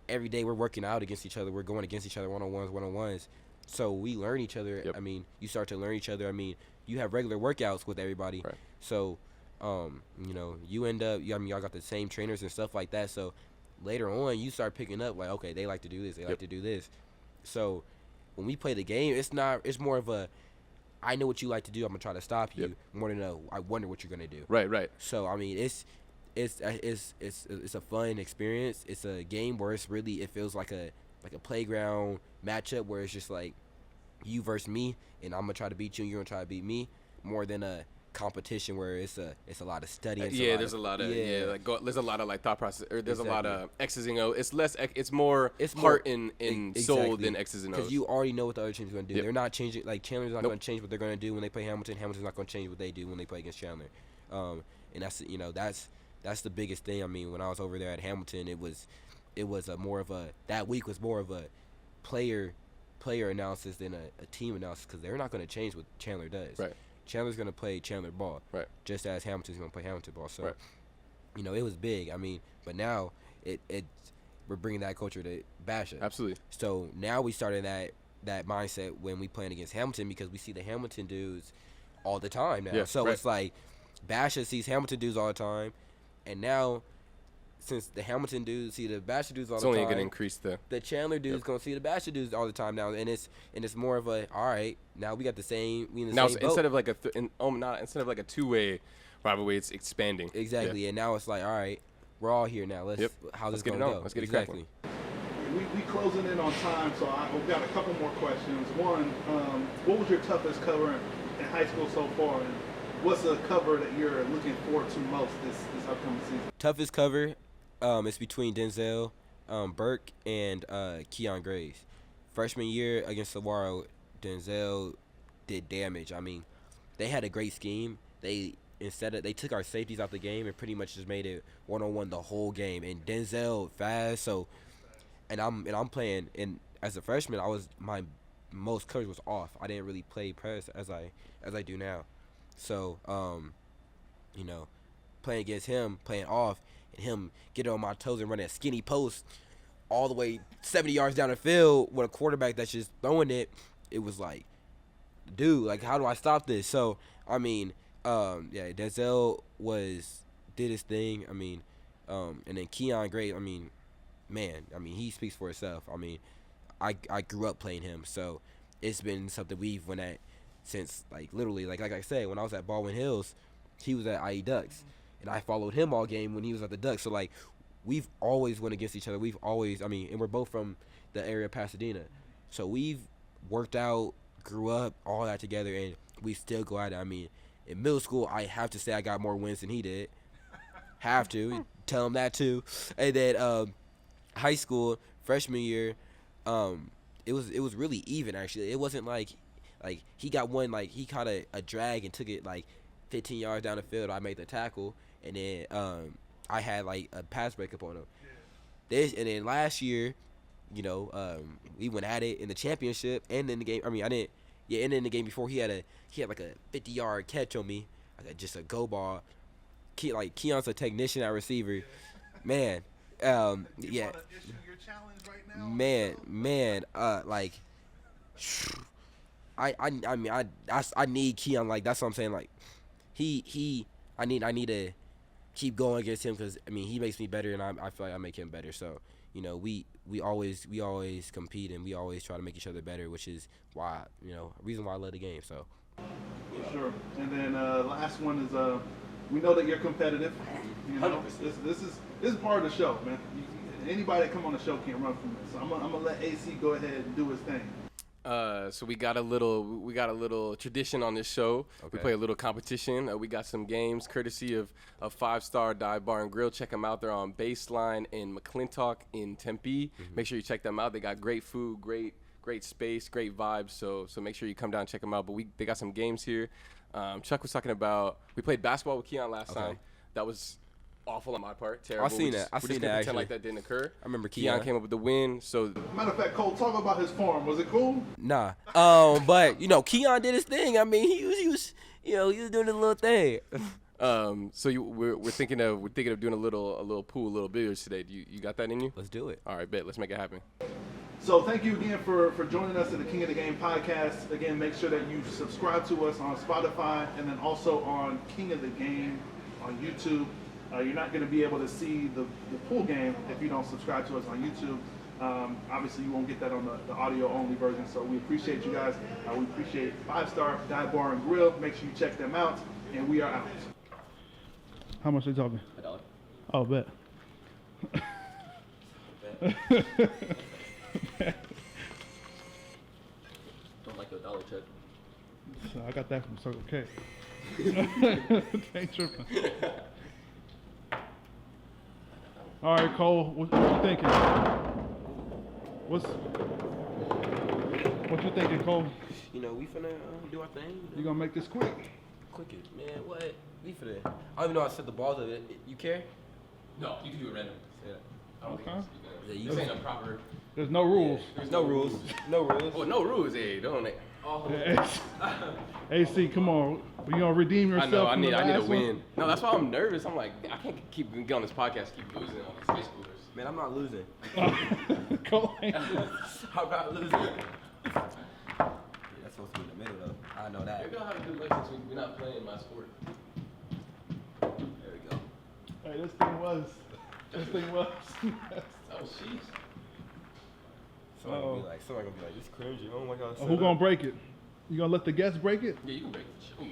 C: every day we're working out against each other. We're going against each other one-on-ones. So we learn each other.
B: Yep.
C: I mean, you start to learn each other. I mean, you have regular workouts with everybody.
B: Right.
C: So, you know, you end up, I mean, y'all got the same trainers and stuff like that. So later on, you start picking up, like, okay, they like to do this. They like to do this. So when we play the game, it's more of a, I know what you like to do. I'm going to try to stop you more than I wonder what you're going to do.
B: Right.
C: So, I mean, it's a fun experience. It's a game where it feels like a playground matchup where it's just like you versus me, and I'm gonna try to beat you, and you're gonna try to beat me, more than a competition where it's a lot of studying.
B: There's a lot of like thought process, or there's a lot of X's and O's. It's more heart and soul than X's and O's.
C: Because you already know what the other team's gonna do.
B: Yep.
C: They're not changing. Like, Chandler's not gonna change what they're gonna do when they play Hamilton. Hamilton's not gonna change what they do when they play against Chandler. And that's the biggest thing. I mean, when I was over there at Hamilton, it was that week was more of a player analysis than a team analysis, because they're not going to change what Chandler does.
B: Right.
C: Chandler's going to play Chandler ball.
B: Right.
C: Just as Hamilton's going to play Hamilton ball. So,
B: right.
C: You know, it was big. I mean, but now we're bringing that culture to BASHA.
B: Absolutely.
C: So now we started that mindset when we playing against Hamilton, because we see the Hamilton dudes all the time now.
B: Yeah,
C: so
B: right.
C: it's like BASHA sees Hamilton dudes all the time, and now, since the Hamilton dudes see the BASHA dudes all the time,
B: it's only going to increase
C: the Chandler dudes going to see the BASHA dudes all the time now, and it's more of a, all right, now we got the same. We in the
B: now
C: same
B: instead
C: boat.
B: of like instead of like a two-way rivalry, it's expanding.
C: Exactly, and now it's like, all right, we're all here now. How's this going to go?
B: Let's get it
C: exactly.
A: We closing in on time, so we've got a couple more questions. One, what was your toughest cover in high school so far, and what's a cover that you're looking forward to most this upcoming season?
C: Toughest cover, it's between Denzel Burke and Keon Graves. Freshman year against Saguaro, Denzel did damage. I mean, they had a great scheme. They took our safeties out the game and pretty much just made it one-on-one the whole game. And Denzel fast, so and I'm playing. And as a freshman, my most coverage was off. I didn't really play press as I do now. So you know, playing against him, playing off, and him getting on my toes and running a skinny post all the way 70 yards down the field with a quarterback that's just throwing it, it was like, dude, like, how do I stop this? So, I mean, Denzel did his thing. I mean, and then Keon Gray, I mean, man, he speaks for himself. I mean, I grew up playing him, so it's been something we've went at since, like, literally, like I said, when I was at Baldwin Hills, he was at IE Ducks, and I followed him all game when he was at the Ducks. So, like, we've always went against each other. We've always, and we're both from the area of Pasadena. So we've worked out, grew up, all that together, and we still go at it. I mean, in middle school, I have to say I got more wins than he did. Have to. Tell him that, too. And then high school, freshman year, it was really even, actually. It wasn't like he got one, like, he caught a drag and took it, like, 15 yards down the field. I made the tackle, and then I had, like, a pass breakup on him. And then last year, you know, we went at it in the championship and in the game. And in the game before, he had like a 50-yard catch on me, like just a go ball. Keon's a technician at receiver. Man, Yeah,
A: Want to issue your challenge right now?
C: man, like, I mean, I need Keon. Like, that's what I'm saying. Like, I need to keep going against him because I mean, he makes me better, and I feel like I make him better. So, you know, we always compete, and we always try to make each other better, which is why, you know, reason why I love the game. So.
A: For sure. And then last one is we know that you're competitive. You know, this is part of the show, man. Anybody that come on the show can't run from this. So I'm gonna let AC go ahead and do his thing.
B: So we got a little tradition on this show.
C: Okay.
B: We play a little competition. We got some games courtesy of 5-Star Dive Bar and Grill. Check them out. They're on Baseline in McClintock in Tempe. Make sure you check them out. They got great food, great space, great vibes. So make sure you come down and check them out. But they got some games here. Chuck was talking about, we played basketball with Keon last time. That was awful on my part. Terrible.
C: I seen that
B: pretend
C: actually.
B: like that didn't occur.
C: I remember
B: Keon came up with the win. So
A: Matter of fact, Cole, talk about his form. Was it cool?
C: Nah. But you know, Keon did his thing. I mean, he was doing his little thing.
B: So we're thinking of doing a little pool, a little billiards today. You got that in you?
C: Let's do it.
B: All right, bet. Let's make it happen.
A: So thank you again for joining us at the King of the Game podcast. Again, make sure that you subscribe to us on Spotify and then also on King of the Game on YouTube. You're not going to be able to see the pool game if you don't subscribe to us on YouTube. Obviously, you won't get that on the audio-only version, so we appreciate you guys. We appreciate 5-Star Dive Bar and Grill. Make sure you check them out, and we are out. How much are you talking?
B: $1.
A: Oh, bet.
B: Don't like your dollar check.
A: So I got that from Circle K. Ain't tripping. All right, Cole, what you thinking? What you thinking, Cole?
C: You know, we finna do our thing.
A: You gonna make this quick?
C: Quick it, man. What? We finna. I don't even know how to set the balls of it. You care?
B: No, you can do it random. Yeah. I don't
A: Okay.
B: think
C: Yeah, you
B: this
C: can.
B: ain't a proper.
A: There's no rules.
B: There's
C: No rules. No rules.
B: Oh, no rules, hey, don't they?
A: AC, come on. You gonna redeem yourself?
B: I know. I
A: from
B: need
A: the
B: a
A: last one?
B: win. No, that's why I'm nervous. I'm like, I can't get on this podcast, keep losing on these space coolers.
C: Man, I'm not losing.
A: Cole ain't-
C: I'm not losing. Yeah, that's supposed to be in the middle, though. I know that.
B: Maybe I'll have a good life since we're not playing my sport.
C: There we go.
A: Hey, this thing was.
B: Oh, sheesh.
C: Somebody gonna be like, this cringy. Oh my god.
A: Who gonna break it? You gonna let the guests break it?
B: Yeah, you can break it. Ooh.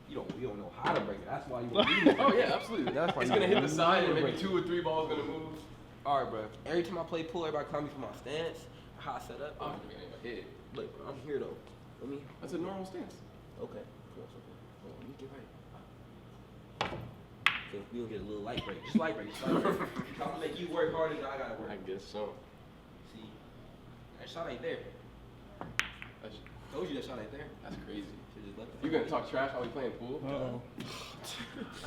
C: You don't know how to break it. That's why you want to
B: Oh, yeah, absolutely.
C: That's why
B: It's
C: you
B: going to hit
C: want
B: the
C: to
B: side and
C: break
B: maybe
C: it.
B: 2 or 3 balls going to move.
C: All right, bro. Every time I play pool, everybody call me for my stance, how I set up.
B: Oh, I'm going to get in my head.
C: Look, I'm here though. Let me.
B: That's a normal stance.
C: Okay. Hold on, let me get right. So we gonna get a little light break. Just light break. I'm gonna make you work harder than I gotta work.
B: I guess so.
C: See, that shot ain't there.
B: That's,
C: Told you that shot ain't there.
B: that's crazy.
C: Should've just left it.
B: You going to talk trash while we playing pool?
A: Uh-oh.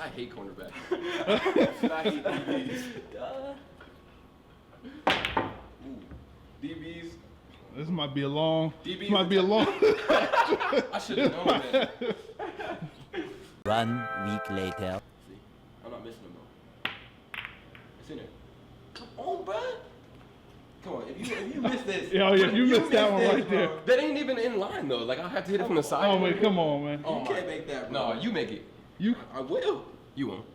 B: I hate cornerbacks. I hate DBs. Ooh. DBs.
A: This might be a long.
B: DB
A: This might be a long.
B: I should have known that.
D: 1 week later.
C: See, I'm not missing them though. It's in there. Come on, bro. Come on, if you miss this.
A: Yeah, if you missed that one
C: this,
A: right there.
C: bro,
B: That ain't even in line, though. Like, I have to hit it from the side.
A: Oh wait, come on, man.
B: Oh,
C: You can't make that, bro.
B: No, you make it.
A: You
C: I will.
B: You won't.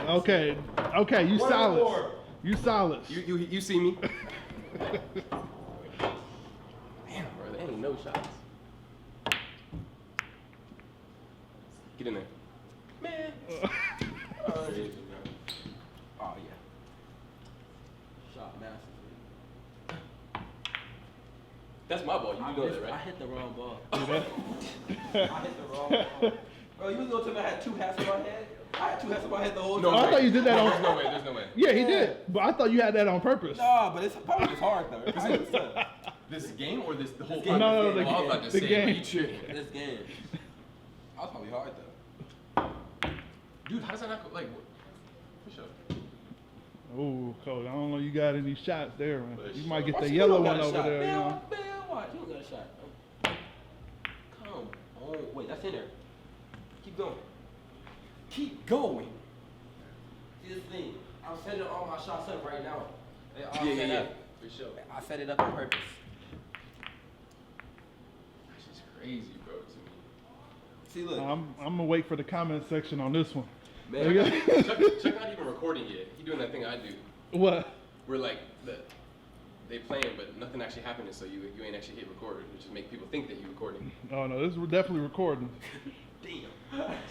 A: okay? Okay, you
C: One
A: solid.
C: more.
A: You solid.
B: You see me? Damn, bro, there ain't no shots. Get in there.
C: Man.
B: Oh, yeah.
C: Oh yeah. Shot masterfully.
B: That's my ball. You know that,
C: I
B: right?
C: hit the wrong ball. I hit the wrong ball. Bro, you was gonna tell me I had 2 hats on my head? I had 2 hats on my head the whole
B: No,
C: time.
A: I thought you did that
B: There's
A: on.
B: no way. There's no way.
A: Yeah, he did. But I thought you had that on purpose.
C: Nah, but it's probably just hard though. I understand.
B: This game or the whole
C: game.
A: No,
B: podcast?
A: the
B: Well, I was about to
A: the
B: say,
A: game.
B: but you tripping.
C: This game. I was probably hard though.
B: Dude, how does that not go? Like, what? For sure.
A: Oh, Cole, I don't know. You got any shots there, man? You might get
C: Watch,
A: the
C: you
A: yellow
C: don't got
A: one
C: a
A: over
C: shot.
A: there. You
C: Man,
A: know.
C: man, watch. You don't got a shot. Come on. Wait, that's in there. Keep going.
B: Keep going.
C: See this thing. I'm setting all my shots up right now. They all
B: Yeah,
C: set
B: yeah,
C: up.
B: for sure.
C: I set it up on purpose.
B: That's just crazy, bro, to me.
C: See, look.
A: I'm gonna wait for the comment section on this one.
C: Man,
B: Chuck not even recording yet. He doing that thing I do.
A: What?
B: We're like, they playing, but nothing actually happening, so you ain't actually hit record, which just make people think that you recording.
A: Oh no, this is definitely recording.
C: damn.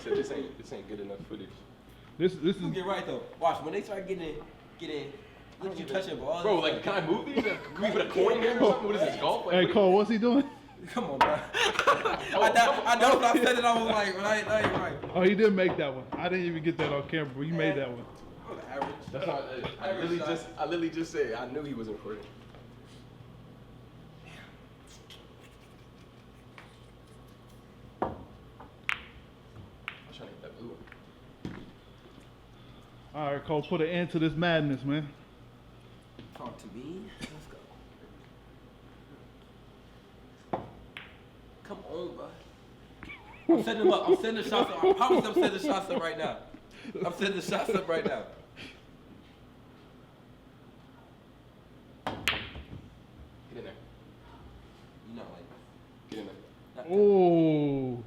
B: So this ain't good enough footage.
A: This
C: You
A: is
C: get right though. Watch when they start getting, look at you touching balls.
B: Bro, like, can I move these? Can we put a coin here or something? What is this, golf? Like,
A: Hey
B: what
A: Cole, what's he doing?
C: Come on, bro. I know when I said it, I was like, right.
A: Oh, he did make that one. I didn't even get that on camera, but you made that one.
C: Average.
B: That's not, I literally just said I knew he wasn't recording. I'm trying to hit that blue one.
A: All right, Cole, put an end to this madness, man.
C: Talk to me. Let's go. Come on, bro. I'm setting them up. I'm setting the shots up. I promise I'm setting the shots up right now. I'm setting the shots up right now.
B: Get in there.
C: You know, like.
B: Get in there.
A: Oh.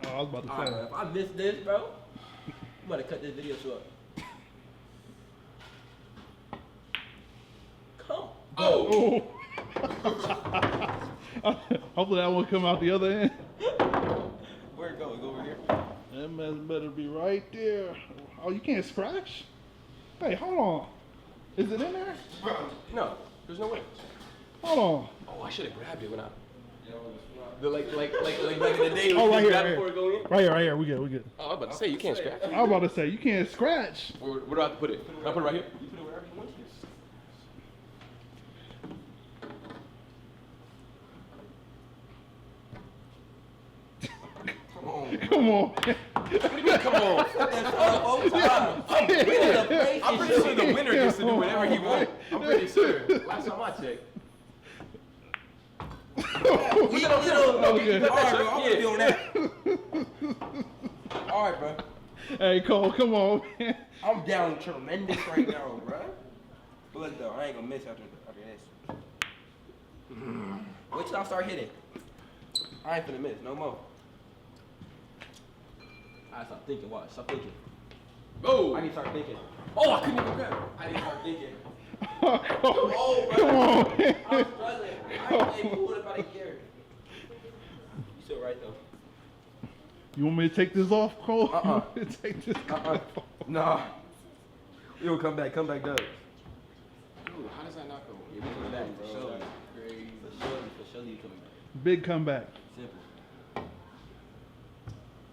A: Oh, I was about to
C: All right,
A: say.
C: bro, if I miss this, bro, I'm gonna cut this video short. Come.
B: Oh!
A: Hopefully that won't come out the other end.
C: Where'd it go? It go over here.
A: That mess better be right there. Oh, you can't scratch? Hey, hold on. Is it in there?
B: No, there's no way.
A: Hold on.
B: Oh, I should have grabbed it when I. Like back in the day.
A: Oh, right here,
B: grab
A: right
B: before
A: here.
B: it go in.
A: Right here. We good.
B: Oh, I was about to say you can't scratch.
A: I was about to say, you can't scratch.
B: Where do I have to put it? Can I put it right here?
C: You put it wherever you want to.
A: Come on.
B: Come on. I'm pretty sure the winner gets to do whatever he wants. I'm pretty sure. Last time I checked.
C: We don't know.
A: Okay.
C: All right, bro. I'm gonna be on that. All right, bro.
A: Hey, Cole, come on, man.
C: I'm down tremendous right now, bro. But look, though, I ain't gonna miss after this. Wait till I start hitting. I ain't finna miss no more. I stop thinking. Watch. Stop thinking.
B: Oh!
C: I need to start thinking.
B: Oh, I couldn't even grab it.
C: I need to start thinking.
A: Oh, come on, man.
C: I'm struggling. I ain't cool about a year. You still right though.
A: You want me to take this off, Cole?
C: Uh-uh.
A: You want me to take this off?
C: Nah. We gonna come back. Come back, Doug.
B: Dude, how does that not go?
C: Yeah, we coming back, bro.
B: For sure. Crazy.
C: For sure, you coming back.
A: Big comeback.
C: Simple.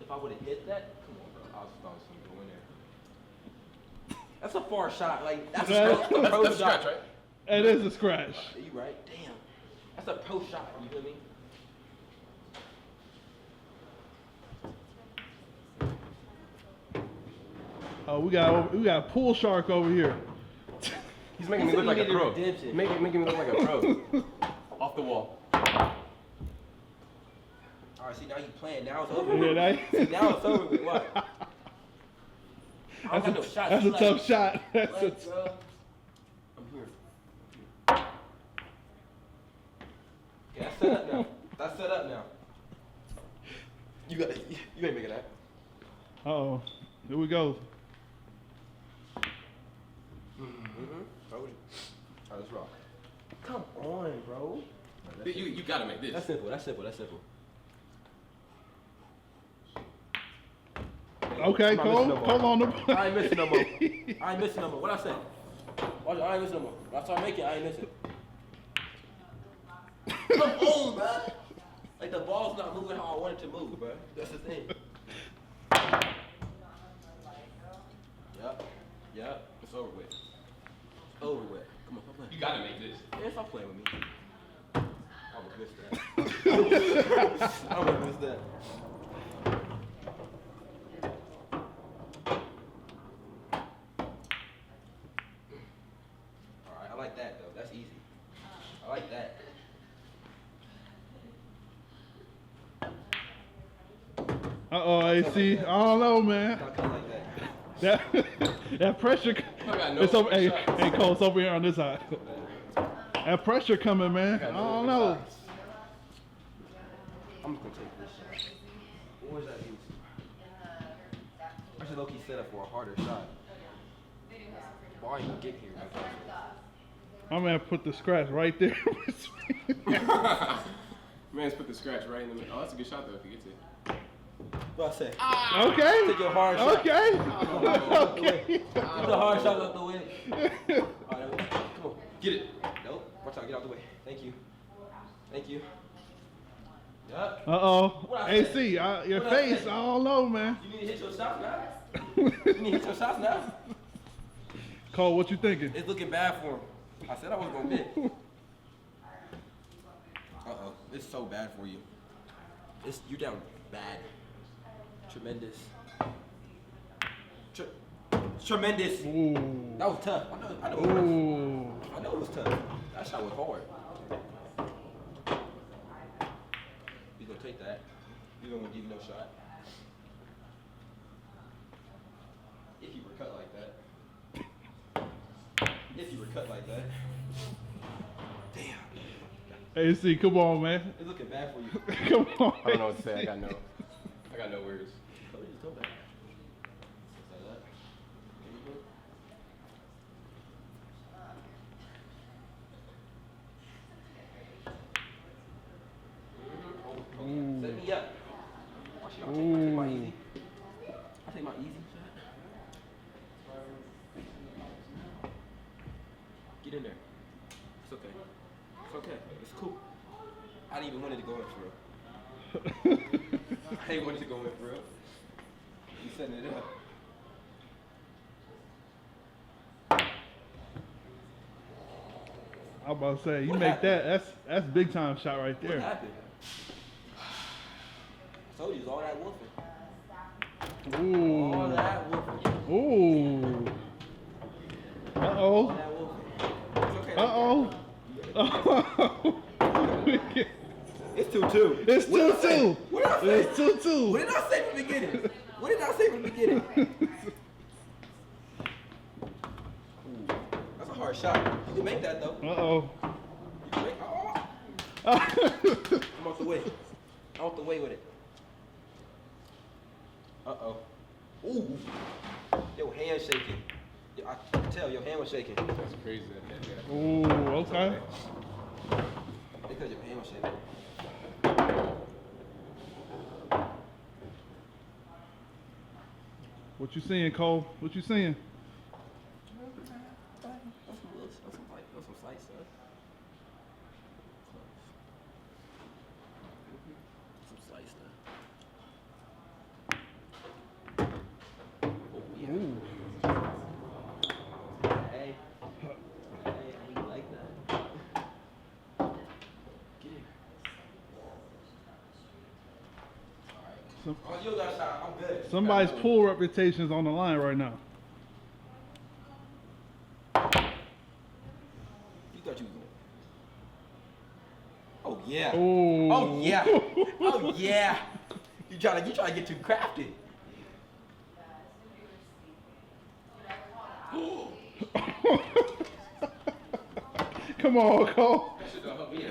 C: If I would have hit that, come on, bro. I was thought something go in there. That's a far shot. Like that's a pro
B: That's a
C: shot,
B: scratch, right?
A: It is a scratch.
C: You right? Damn. That's a pro shot. You feel me?
A: Oh, we got a pool shark over here.
B: He's making me look like a pro.
C: Redemption.
B: Making me look like a pro. Off the wall.
C: All right. See now you playing. Now it's over.
A: Yeah,
C: See now it's over with. What? I don't got no shots.
A: That's a tough shot. That's a
C: Like, bro. I'm here. Yeah, that's set up now. That's set up now.
B: You ain't making that.
A: Uh-oh. Here we go.
C: Told you. All right, let's rock. Come on, bro.
B: You gotta make this.
C: That's simple. That's simple. That's simple.
A: Okay,
C: I'm not
A: Cole.
C: missing no more.
A: Come on.
C: I ain't missing no more. I ain't missing no more. What I say? Watch, I ain't missing no more. When I start making, I ain't missing. Come on, bro. Like the ball's not moving how I want it to move, bro. That's the thing. Yep. It's over with. Over with. Come on, stop playing.
B: You gotta make this.
C: Yeah, stop playing with me. I almost missed that. I almost missed that. Alright, I like that though. That's easy. I like that.
A: Uh-oh, AC. I don't know, man.
C: I kinda like that.
A: That pressure.
B: got no
A: It's over. Hey,
B: shots.
A: hey, Cole, it's over here on this side. That pressure coming, man. I don't know.
C: I'm gonna take this shot. What was that use? I should low-key set up for a harder shot. Ball ain't gonna get here.
A: I'm gonna put the scratch right there.
B: Man's put the scratch right in the middle. Oh, that's a good shot though if he gets it.
C: What I say?
A: Okay.
C: Take your hard shot.
A: Okay.
C: Okay. Get the hard shot out the way. Alright, come on. Get it. Nope. Watch out. Get out the way. Thank you. Thank you. Yup.
A: Uh-oh. AC, your
C: What I
A: face,
C: say?
A: I don't know, man.
C: You need to hit your shots now. You need to hit your shots now.
A: Cole, what you thinking?
C: It's looking bad for him. I said I wasn't gonna hit. Uh-oh. It's so bad for you. You're down bad. Tremendous. Tremendous.
A: Ooh.
C: That was tough. I know it was
A: Ooh.
C: tough. I know it was tough. That shot was hard. He's gonna take that. He's gonna give you no shot. If you were cut like that. If you were cut like that. Damn.
A: AC, come on, man.
C: It's looking bad for you.
A: Come on.
B: I don't know what to say. I got no words.
C: Just go back. Just like that. There you go. Set me up. I'll take my easy. I'll take my easy shot. Get in there. It's okay. It's okay. It's cool. I didn't even want it to go in for real. I ain't wanted to go in for real. You setting it up.
A: I'm about to say, you
C: What
A: make
C: happened?
A: that's big time shot right
C: What
A: there.
C: happened? I told you, it's all that wolfing. All
A: Ooh.
C: that wolfing.
A: Ooh.
C: All
A: Uh-oh.
C: that wolfing. It's okay.
A: Uh-oh.
C: It's 2-2.
A: It's
C: What did I say?
A: 2-2.
C: What did I say?
A: It's 2-2.
C: What did I say from the beginning? What did I say from the beginning? Ooh, that's a hard shot. You can make that though.
A: Uh-oh.
C: You can make. I'm out the way. I'm out the way with it. Uh-oh. Ooh. Your hand shaking. I can tell your hand was shaking.
B: That's crazy.
A: Ooh, okay.
C: Because your hand was shaking.
A: What you seeing, Cole? What you seeing?
C: That's some slight stuff. Some slight stuff. Oh, yeah.
A: Ooh.
C: Hey. Hey, I like that. Get in.
A: Some,
C: Oh, you got a shot. I'm good.
A: somebody's pool reputation is on the line right now.
C: You thought you was going. Oh yeah.
A: Ooh.
C: Oh yeah. Oh yeah. You try to get too crafty.
A: Come on, Cole.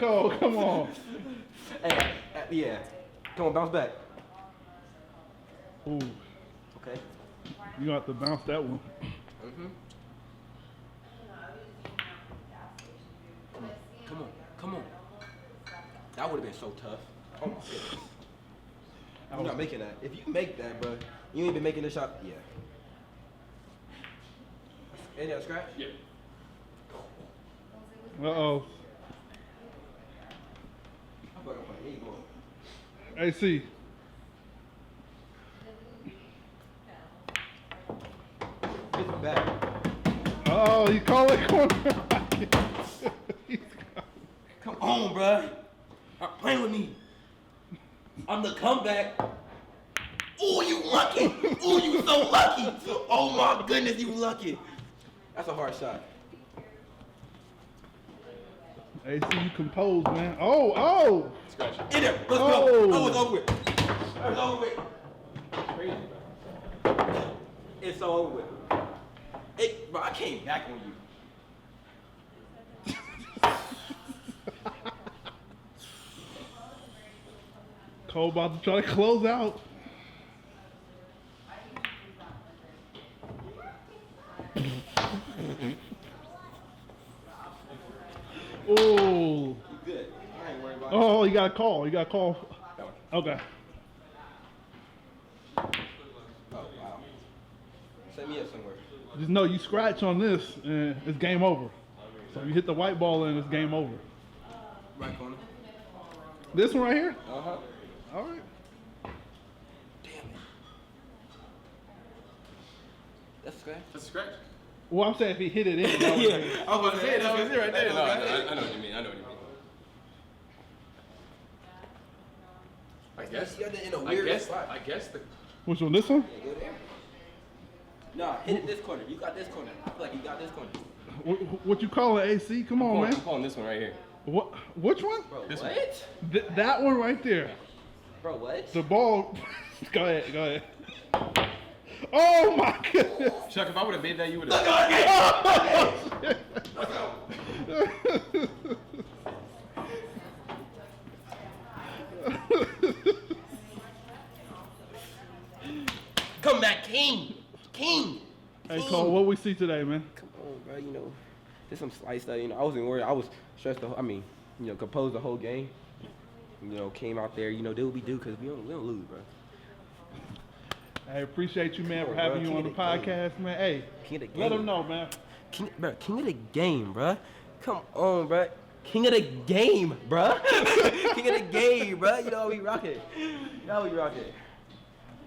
A: Cole, come on.
C: Hey, yeah. Come on, bounce back.
A: Ooh.
C: Okay.
A: You gonna have to bounce that one.
C: Mm-hmm. Come on, come on. That would have been so tough. Oh my goodness. I'm not making that. If you make that, bro, you ain't been making this shot. Yeah. Ain't that a scratch?
B: Yeah.
A: Uh-oh.
C: I'm going to play. Here you go.
A: AC.
C: Get the back.
A: Uh-oh, he called it corner.
C: Come on, bro. Stop playing with me. I'm the comeback. Oh, you lucky. Oh, you so lucky. Oh my goodness, you lucky. That's a hard shot.
A: AC, you composed, man. Oh.
B: Scratch.
C: In there. Let's
A: Oh.
C: go. Oh, it's over with. It's over with.
B: Crazy, bro.
C: It's over with. Bro, I came back on you.
A: Cole about to try to close out. Oh.
C: Good. I ain't worried about it.
A: Oh, you got a call. You got a call. Okay.
C: Oh, wow. Set me up somewhere.
A: Just know you scratch on this and it's game over. So if you hit the white ball and it's game over.
C: Right corner.
A: This one right here?
C: Uh-huh.
A: All right.
C: Damn it. That's okay.
B: That's a scratch.
A: Well, I'm saying if he hit it in.
C: Yeah. I was about to say that. Was it right there?
B: No, I know what you mean. I know what you mean. I guess.
C: You got that in a weird spot.
B: I guess the.
A: Which one? This one?
C: Yeah, go there. Nah, hit it this corner. You got this corner. I feel like you got this corner.
A: What you call it, AC? Come on,
B: I'm
A: man.
B: calling this one right here.
A: What? Which one?
C: Bro,
B: This
C: what?
A: That one right there.
C: Bro, what?
A: The ball. Go ahead. Go ahead. Oh my goodness.
B: Chuck, if I would have made that, you would have.
C: Come back, King. King.
A: Hey Cole, what we see today, man?
C: Come on, bro. You know, there's some slight stuff. You know, I wasn't worried. I was stressed. Composed the whole game. You know, came out there. You know, do what we do because we don't lose, bro.
A: I appreciate you, man, for
C: Bro,
A: having you
C: king
A: on the
C: of the game.
A: podcast, man. Hey,
C: King of the
A: let
C: game.
A: them know, man.
C: King of the game, bro. Come on, bro. King of the game, bro. King of the game, bro. You know we rocking. You know we rocking.